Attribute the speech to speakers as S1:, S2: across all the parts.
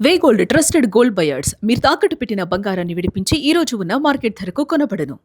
S1: వే gold trusted gold buyers మీరు తాకట్టు పెట్టిన బంగారాన్ని విడిపించి ఈ రోజు ఉన్న మార్కెట్ ధరకు కొనబడను.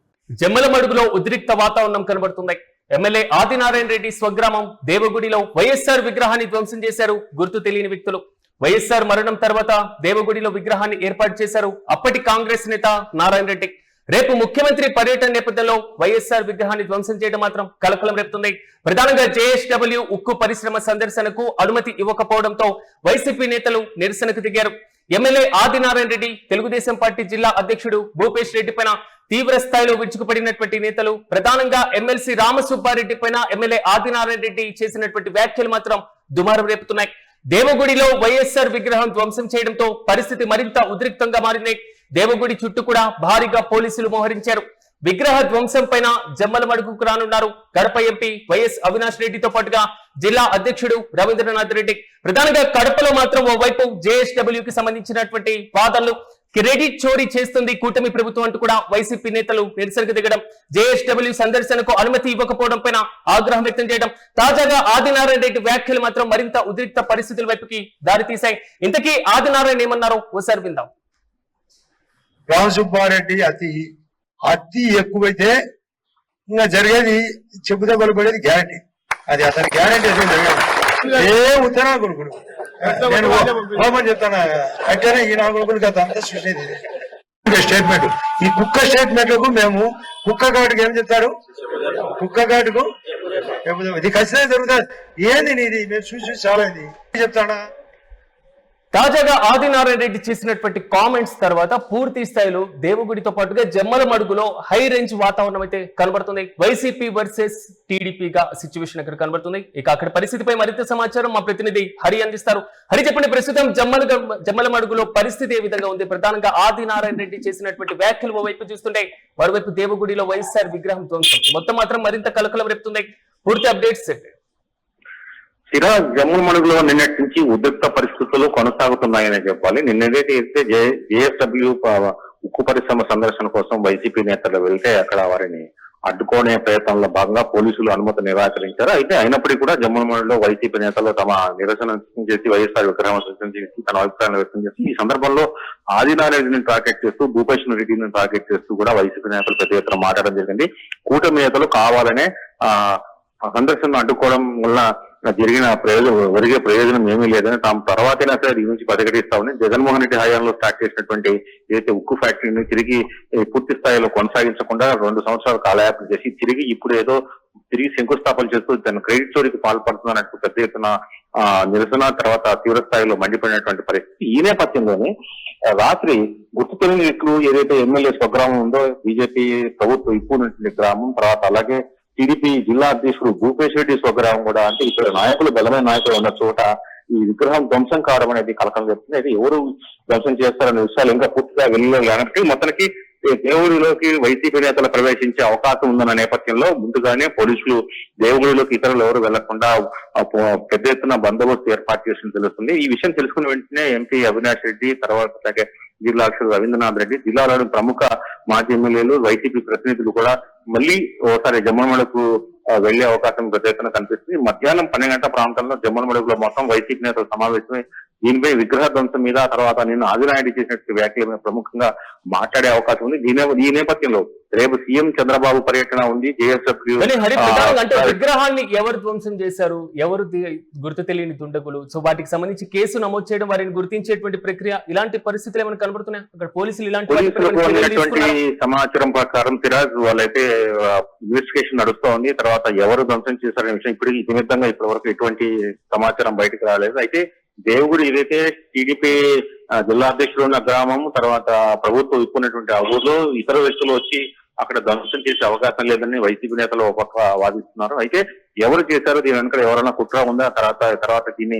S2: జమ్మలమడుగులో ఉద్రిక్త వాతావరణం కనబడుతుంది. ఎమ్మెల్యే ఆదినారాయణ రెడ్డి స్వగ్రామం దేవగుడిలో వైఎస్ఆర్ విగ్రహాన్ని ధ్వంసం చేశారు గుర్తు తెలియని వ్యక్తులు. వైఎస్ఆర్ మరణం తర్వాత దేవగుడిలో విగ్రహాన్ని ఏర్పాటు చేశారు అప్పటి కాంగ్రెస్ నేత నారాయణ రెడ్డి. రేపు ముఖ్యమంత్రి పర్యటన నేపథ్యంలో వైఎస్ఆర్ విగ్రహాన్ని ధ్వంసం చేయడం మాత్రం కలకలం రేపుతుంది. ప్రధానంగా జేఎస్డబ్ల్యూ ఉక్కు పరిశ్రమ సందర్శనకు అనుమతి ఇవ్వకపోవడంతో వైసీపీ నేతలు నిరసనకు దిగారు. ఎమ్మెల్యే ఆదినారాయణ రెడ్డి, తెలుగుదేశం పార్టీ జిల్లా అధ్యక్షుడు భూపేష్ రెడ్డి పైన తీవ్ర స్థాయిలో విరుచుకుపడినటువంటి నేతలు, ప్రధానంగా ఎమ్మెల్సీ రామసుబ్బారెడ్డి పైన ఎమ్మెల్యే ఆదినారాయణ రెడ్డి చేసినటువంటి వ్యాఖ్యలు మాత్రం దుమారం రేపుతున్నాయి. దేవగుడిలో వైఎస్ఆర్ విగ్రహం ధ్వంసం చేయడంతో పరిస్థితి మరింత ఉద్రిక్తంగా మారింది. దేవగుడి చుట్టూ కూడా భారీగా పోలీసులు మోహరించారు. విగ్రహ ధ్వంసం పైన జమ్మలమడుగుకు రానున్నారు కడప ఎంపీ వైఎస్ అవినాష్ రెడ్డితో పాటుగా జిల్లా అధ్యక్షుడు రవీంద్రనాథ్ రెడ్డి. ప్రధానంగా కడపలో మాత్రం ఓవైపు జేఎస్డబ్ల్యూకి సంబంధించినటువంటి వాదనలు, క్రెడిట్ చోరీ చేస్తుంది కూటమి ప్రభుత్వం అంటూ కూడా వైసీపీ నేతలు నిరసనకు దిగడం, జేఎస్డబ్ల్యూ సందర్శనకు అనుమతి ఇవ్వకపోవడం పైన ఆగ్రహం వ్యక్తం చేయడం, తాజాగా ఆదినారాయణ రెడ్డి వ్యాఖ్యలు మాత్రం మరింత ఉద్రిక్త పరిస్థితుల వైపుకి దారితీశాయి. ఇంతకీ ఆదినారాయణ ఏమన్నారో ఓసారి విందాం.
S3: రామసుబ్బారెడ్డి అతి ఎక్కువైతే ఇంకా జరిగేది చెబుతా పడిపోయేది గ్యారంటీ. అది అతని గ్యారంటీ అయితే జరగదు. ఏ ఉత్తరా కొడుకుడు నేను ఓమని చెప్తాను అంటేనే ఈ నా కొడుకులకి అంతా చూసేది స్టేట్మెంట్. ఈ కుక్క స్టేట్మెంట్ లకు మేము కుక్క ఘాటుకు ఏం చెప్తారు, కుక్క ఘాటుకు ఇది ఖచ్చితంగా జరుగుతుంది. ఏంది నీది మేము చూసి చాలా చెప్తాడా.
S2: తాజాగా ఆదినారాయణ రెడ్డి చేసినటువంటి కామెంట్స్ తర్వాత పూర్తి స్థాయిలో దేవగుడితో పాటుగా జమ్మలమడుగులో హై రేంజ్ వాతావరణం అయితే కనబడుతుంది. వైసీపీ వర్సెస్ టీడీపీగా సిచ్యువేషన్ అక్కడ కనబడుతుంది. ఇక అక్కడ పరిస్థితిపై మరింత సమాచారం మా ప్రతినిధి హరి అందిస్తారు. హరి, చెప్పండి, ప్రస్తుతం జమ్మలమడుగులో పరిస్థితి ఏ విధంగా ఉంది? ప్రధానంగా ఆదినారాయణ రెడ్డి చేసినటువంటి వ్యాఖ్యలు ఓవైపు చూస్తుంటే మరోవైపు దేవగుడిలో వైఎస్ఆర్ విగ్రహం ధ్వంసం మొత్తం మాత్రం మరింత కలకలం రేపుతుంది. పూర్తి అప్డేట్స్
S4: సిరాజ్ జమ్మలమడుగులో నిన్నటి నుంచి ఉద్రిక్త పరిస్థితులు కొనసాగుతున్నాయని చెప్పాలి. నిన్నైతే జేఎస్డబ్ల్యూ ఉక్కు పరిశ్రమ సందర్శన కోసం వైసీపీ నేతలు వెళ్తే అక్కడ వారిని అడ్డుకునే ప్రయత్నంలో భాగంగా పోలీసులు అనుమతి నిరాకరించారు. అయితే అయినప్పటికీ కూడా జమ్మలమడుగులో వైసీపీ నేతలు తమ నిరసన వ్యక్తం చేసి వైఎస్ఆర్ విగ్రహం వ్యక్తం చేసి తన అభిప్రాయాన్ని వ్యక్తం చేసి ఈ సందర్భంలో ఆదినారాయణ రెడ్డిని టార్గెట్ చేస్తూ భూపేష్ రెడ్డిని టార్గెట్ చేస్తూ కూడా వైసీపీ నేతలు పెద్ద ఎత్తున మాట్లాడడం జరిగింది. కూటమి నేతలు కావాలనే సందర్శనను అడ్డుకోవడం వల్ల ఒరిగే ప్రయోజనం ఏమీ లేదని, తాము తర్వాతైనా సరే దీని నుంచి ప్రతిఘటిస్తామని, జగన్మోహన్ రెడ్డి హయాంలో స్టార్ట్ చేసినటువంటి ఏదైతే ఉక్కు ఫ్యాక్టరీని తిరిగి పూర్తి స్థాయిలో కొనసాగించకుండా 2 సంవత్సరాలు కాలయాపన చేసి తిరిగి ఇప్పుడు ఏదో తిరిగి శంకుస్థాపన చేస్తూ తన క్రెడిట్ చోరీకి పాల్పడుతున్నట్టు పెద్ద ఎత్తున నిరసన తర్వాత తీవ్ర స్థాయిలో మండిపోయినటువంటి పరిస్థితి. ఈ నేపథ్యంలోనే రాత్రి గుర్తు తెలియని వ్యక్తులు ఏదైతే ఎమ్మెల్యే స్వగ్రామం ఉందో బీజేపీ ప్రభుత్వం ఇప్పుడున్నటువంటి గ్రామం, తర్వాత అలాగే టీడీపీ జిల్లా అధ్యక్షుడు భూపేష్ రెడ్డి స్వగ్రామం కూడా, అంటే ఇక్కడ నాయకులు బలమైన నాయకులు ఉన్న చోట ఈ విగ్రహం ధ్వంసం కావడం అనేది కలకలం చెప్తుంది. అయితే ఎవరు ధ్వంసం చేస్తారనే విషయాలు ఇంకా పూర్తిగా వెళ్ళినప్పటికీ మొత్తానికి దేవుడిలోకి వైసీపీ నేతలు ప్రవేశించే అవకాశం ఉందన్న నేపథ్యంలో ముందుగానే పోలీసులు దేవుడిలోకి ఇతరులు ఎవరు వెళ్లకుండా పెద్ద ఎత్తున బందోబస్తు ఏర్పాటు చేసినట్టు తెలుస్తుంది. ఈ విషయం తెలుసుకున్న వెంటనే ఎంపీ అవినాష్ రెడ్డి, తర్వాత అలాగే జిల్లా అధ్యక్షుడు రవీంద్రనాథ్ రెడ్డి, జిల్లాలోని ప్రముఖ మాజీ ఎమ్మెల్యేలు, వైసీపీ ప్రతినిధులు కూడా మళ్ళీ ఓసారి జమ్మలమడుగుకు వెళ్లే అవకాశం పెద్ద ఎత్తున కనిపిస్తుంది. మధ్యాహ్నం 12 గంటల ప్రాంతంలో జమ్మలమడుగులో మొత్తం వైసీపీ నేతలు సమావేశమై దీనిపై విగ్రహ ధ్వంసం మీద, తర్వాత నిన్న ఆదినాయుడు చేసినట్టు వ్యాఖ్యల మీద ప్రముఖంగా మాట్లాడే అవకాశం ఉంది. ఈ నేపథ్యంలో రేపు సీఎం చంద్రబాబు పర్యటన ఉంది. జేఎస్డబ్ల్యూ
S2: విగ్రహాన్ని ఎవరు ధ్వంసం చేశారు, ఎవరు గుర్తు తెలియని దుండగులు, సో వాటికి సంబంధించి కేసు నమోదు చేయడం, వారిని గుర్తించేటువంటి ప్రక్రియ, ఇలాంటి పరిస్థితులు ఏమైనా కనబడుతున్నాయి అక్కడ పోలీసులు?
S4: ఇలాంటి సమాచారం ప్రకారం సిరాజ్ వాళ్ళైతే ఇన్వెస్టిగేషన్ నడుస్తూ ఉంది. తర్వాత ఎవరు ధ్వంసం చేశారనే విషయం ఇప్పుడు నిమిత్తంగా ఇప్పటి వరకు ఎటువంటి సమాచారం బయటకు రాలేదు. అయితే దేవుడు ఏదైతే టీడీపీ జిల్లా అధ్యక్షుడు ఉన్న గ్రామం, తర్వాత ప్రభుత్వం ఇప్పుకున్నటువంటి ఆ ఊర్లో ఇతర వ్యక్తులు వచ్చి అక్కడ ధ్వంసం చేసే అవకాశం లేదని వైసీపీ నేతలు ఒక పక్క వాదిస్తున్నారు. అయితే ఎవరు చేశారో, దీని వెనుక ఎవరైనా కుట్ర ఉందా, తర్వాత దీన్ని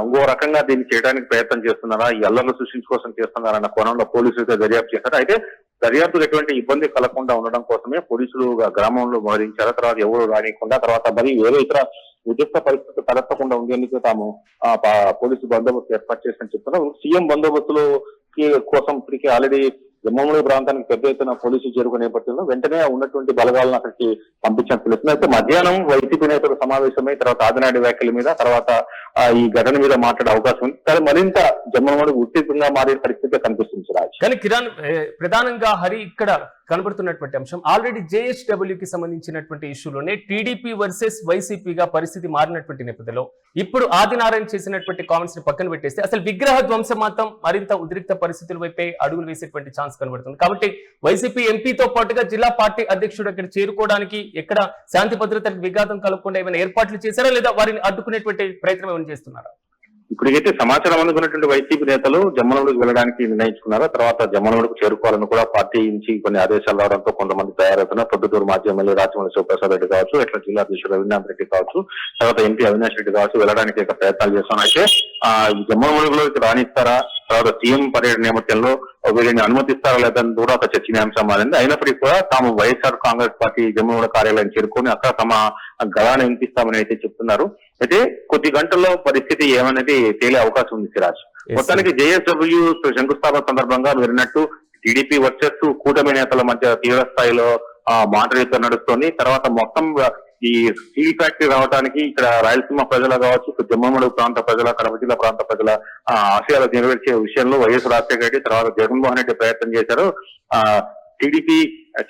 S4: ఇంకో రకంగా దీన్ని చేయడానికి ప్రయత్నం చేస్తున్నారా, ఈ అల్లర్లు సృష్టించుకోసం చేస్తున్నారా అన్న కోణంలో పోలీసులు దర్యాప్తు చేశారు. అయితే దర్యాప్తుకు ఎటువంటి ఇబ్బంది కలగకుండా ఉండడం కోసమే పోలీసులు గ్రామంలో మోహరించారు. తర్వాత ఎవరు రానియకుండా, తర్వాత మరి వేరే ఇతర ఉద్రిక్త పరిస్థితులు తలెత్తకుండా ఉండేందుకు తాము పోలీసు బందోబస్తు ఏర్పాటు చేస్తామని చెప్తున్నారు. సీఎం బందోబస్తులు కోసం ఇప్పటికే ఆల్రెడీ జమ్మూమడుగు ప్రాంతానికి పెద్ద ఎత్తున పోలీసులు చేరుకునే నేపథ్యంలో వెంటనే ఉన్నటువంటి బలగాలను అక్కడికి పంపించినట్టు తెలుస్తుంది. అయితే మధ్యాహ్నం వైసీపీ నేతలు సమావేశమై తర్వాత ఆదినాయుడు వ్యాఖ్యల మీద తర్వాత ఈ ఘటన మీద మాట్లాడే అవకాశం ఉంది. కానీ మరింత జమ్మూమడుగు ఉత్తేజంగా మారే పరిస్థితి కనిపిస్తుంది రాజ్.
S2: కానీ కిరణ్, ప్రధానంగా హరి ఇక్కడ కనబడుతున్నటువంటి అంశం ఆల్రెడీ జేఎస్డబ్ల్యూ కి సంబంధించినటువంటి ఇష్యూలోనే టీడీపీ వర్సెస్ వైసీపీగా పరిస్థితి మారినటువంటి నేపథ్యంలో ఇప్పుడు ఆదినారాయణ చేసినటువంటి కామెంట్స్ ని పక్కన పెట్టేస్తే అసలు విగ్రహ ధ్వంసం మాత్రం మరింత ఉద్రిక్త పరిస్థితుల వైపే అడుగులు వేసేటువంటి ఛాన్స్ కనబడుతుంది. కాబట్టి వైసీపీ ఎంపీతో పాటుగా జిల్లా పార్టీ అధ్యక్షుడు అక్కడ చేరుకోవడానికి ఎక్కడ శాంతి భద్రతలకు విఘాతం కలగకుండా ఏమైనా ఏర్పాట్లు చేశారా, లేదా వారిని అడ్డుకునేటువంటి ప్రయత్నం ఏమైనా చేస్తున్నారా?
S4: ఇప్పటికైతే సమాచారం అందుకున్నటువంటి వైసీపీ నేతలు జమ్మలమడుగుకు వెళ్ళడానికి నిర్ణయించుకున్నారు. తర్వాత జమ్మలమడుగుకు చేరుకోవాలని కూడా పార్టీ నుంచి కొన్ని ఆదేశాలు రావడంతో కొంతమంది తయారవుతున్నారు. పొద్దుటూరు మాజీ ఎమ్మెల్యే రాజమౌళి శివప్రసాద్ రెడ్డి కావచ్చు, ఇట్లా జిల్లా అధ్యక్షుడు రవీంద్రనాథ్ రెడ్డి కావచ్చు, తర్వాత ఎంపీ అవినాష్ రెడ్డి కావచ్చు వెళ్ళడానికి ప్రయత్నాలు చేస్తున్నారు. అయితే జమ్మలమడుగులో రాణిస్తారా, తర్వాత సీఎం పర్యటన నేపథ్యంలో వీరిని అనుమతిస్తారా లేదని కూడా ఒక చర్చనీయాంశం మారింది. అయినప్పటికీ కూడా తాము వైఎస్ఆర్ కాంగ్రెస్ పార్టీ జమ్మలమడుగు కార్యాలయం చేరుకొని అక్కడ తమ గళాన్ని వినిపిస్తామని అయితే చెప్తున్నారు. అయితే కొద్ది గంటల్లో పరిస్థితి ఏమనేది తేలే అవకాశం ఉంది సిరాజ్. మొత్తానికి జేఎస్డబ్ల్యూ శంకుస్థాపన సందర్భంగా మీరినట్టు టీడీపీ వర్సెస్ కూటమి నేతల మధ్య తీవ్ర స్థాయిలో మాటలతో నడుస్తోంది. తర్వాత మొత్తం ఈ స్టీల్ ఫ్యాక్టరీ రావడానికి ఇక్కడ రాయలసీమ ప్రజలు కావచ్చు, జమ్మలమడుగు ప్రాంత ప్రజల, కడప జిల్లా ప్రాంత ప్రజల ఆశయాలు నెరవేర్చే విషయంలో వైఎస్ రాజశేఖర రెడ్డి తర్వాత జగన్మోహన్ రెడ్డి ప్రయత్నం చేశారు. టీడీపీ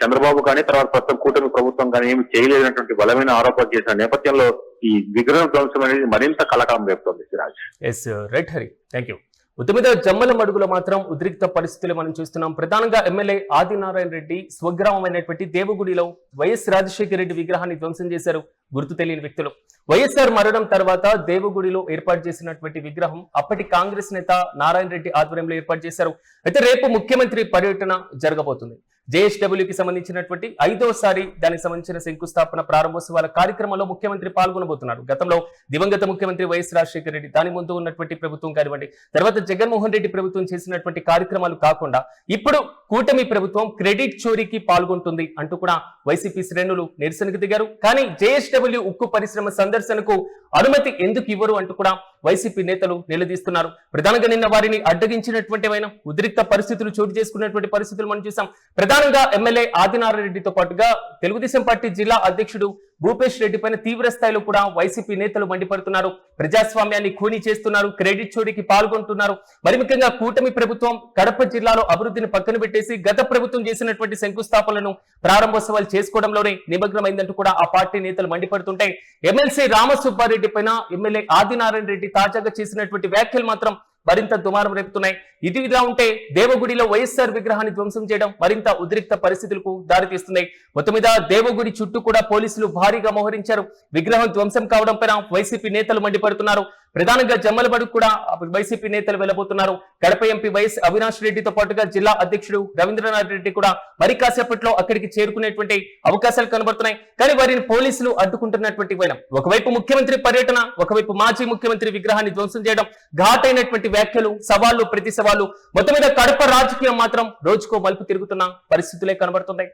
S4: చంద్రబాబు కానీ తర్వాత ప్రస్తుతం కూటమి ప్రభుత్వం కానీ ఏమి చేయలేనటువంటి బలమైన ఆరోపణలు చేసిన నేపథ్యంలో ఈ విగ్రహం ధ్వంసం అనేది మరింత కలకలం రేపుతోంది Siraj.
S2: Yes right Hari, thank you. ఉత్తమీద జమ్మలమడుగులో మాత్రం ఉద్రిక్త పరిస్థితులు మనం చూస్తున్నాం. ప్రధానంగా ఎమ్మెల్యే ఆదినారాయణ రెడ్డి స్వగ్రామమైనటువంటి దేవగుడిలో వైఎస్ రాజశేఖర రెడ్డి విగ్రహాన్ని ధ్వంసం చేశారు గుర్తు తెలియని వ్యక్తులు. వైఎస్ఆర్ మరణం తర్వాత దేవగుడిలో ఏర్పాటు చేసినటువంటి విగ్రహం అప్పటి కాంగ్రెస్ నేత నారాయణ రెడ్డి ఆధ్వర్యంలో ఏర్పాటు చేశారు. అయితే రేపు ముఖ్యమంత్రి పర్యటన జరగబోతుంది. జేఎస్డబ్ల్యూకి సంబంధించినటువంటి 5వసారి దానికి సంబంధించిన శంకుస్థాపన ప్రారంభోత్సవాల కార్యక్రమంలో ముఖ్యమంత్రి పాల్గొనబోతున్నారు. గతంలో దివంగత ముఖ్యమంత్రి వైఎస్ రాజశేఖర రెడ్డి, దాని ముందు ఉన్నటువంటి ప్రభుత్వం కానివ్వండి, తర్వాత జగన్మోహన్ రెడ్డి ప్రభుత్వం చేసినటువంటి కార్యక్రమాలు కాకుండా ఇప్పుడు కూటమి ప్రభుత్వం క్రెడిట్ చోరీకి పాల్గొంటుంది అంటూ కూడా వైసీపీ శ్రేణులు నిరసనకు దిగారు. కానీ జేఎస్డబ్ల్యూ ఉక్కు పరిశ్రమ సందర్శనకు అనుమతి ఎందుకు ఇవ్వరు అంటూ కూడా వైసీపీ నేతలు నిలదీస్తున్నారు. ప్రధానంగా నిన్న వారిని అడ్డగించినటువంటి ఉద్రిక్త పరిస్థితులు చోటు చేసుకున్నటువంటి పరిస్థితులు మనం చూసాం. ప్రధానంగా ఎమ్మెల్యే ఆదినారాయణ రెడ్డితో పాటుగా తెలుగుదేశం పార్టీ జిల్లా అధ్యక్షుడు భూపేష్ రెడ్డి పైన తీవ్ర స్థాయిలో కూడా వైసీపీ నేతలు మండిపడుతున్నారు. ప్రజాస్వామ్యాన్ని ఖూనీ చేస్తున్నారు, క్రెడిట్ చోరీకి పాల్గొంటున్నారు. మరి ముఖ్యంగా కూటమి ప్రభుత్వం కడప జిల్లాలో అభివృద్ధిని పక్కన పెట్టేసి గత ప్రభుత్వం చేసినటువంటి శంకుస్థాపనలను ప్రారంభోత్సవాలు చేసుకోవడంలోనే నిమగ్నమైందంటూ కూడా ఆ పార్టీ నేతలు మండిపడుతుంటే ఎమ్మెల్సీ రామసుబ్బారెడ్డి పైన ఎమ్మెల్యే ఆదినారాయణ రెడ్డి తాజాగా చేసినటువంటి వ్యాఖ్యలు మాత్రం మరింత దుమారం రేపుతున్నాయి. ఇదిలా ఉంటే దేవగుడిలో వైఎస్ఆర్ విగ్రహాన్ని ధ్వంసం చేయడం మరింత ఉద్రిక్త పరిస్థితులకు దారితీస్తున్నాయి. మొత్తం మీద దేవగుడి చుట్టూ కూడా పోలీసులు భారీగా మోహరించారు. విగ్రహం ధ్వంసం కావడం పైన వైసీపీ నేతలు మండిపడుతున్నారు. ప్రధానంగా జమ్మలమడుగు కూడా వైసీపీ నేతలు వెళ్లబోతున్నారు. కడప ఎంపీ వైఎస్ అవినాష్ రెడ్డితో పాటుగా జిల్లా అధ్యక్షుడు రవీంద్రనాథ్ రెడ్డి కూడా మరి కాసేపట్లో అక్కడికి చేరుకునేటువంటి అవకాశాలు కనబడుతున్నాయి. కానీ వారిని పోలీసులు అడ్డుకుంటున్నటువంటి వైనం, ఒకవైపు ముఖ్యమంత్రి పర్యటన, ఒకవైపు మాజీ ముఖ్యమంత్రి విగ్రహాన్ని ధ్వంసం చేయడం, ఘాటైనటువంటి వ్యాఖ్యలు, సవాళ్లు ప్రతి సవాళ్లు, మొత్తం మీద కడప రాజకీయం మాత్రం రోజుకో మలుపు తిరుగుతున్న పరిస్థితులే కనబడుతున్నాయి.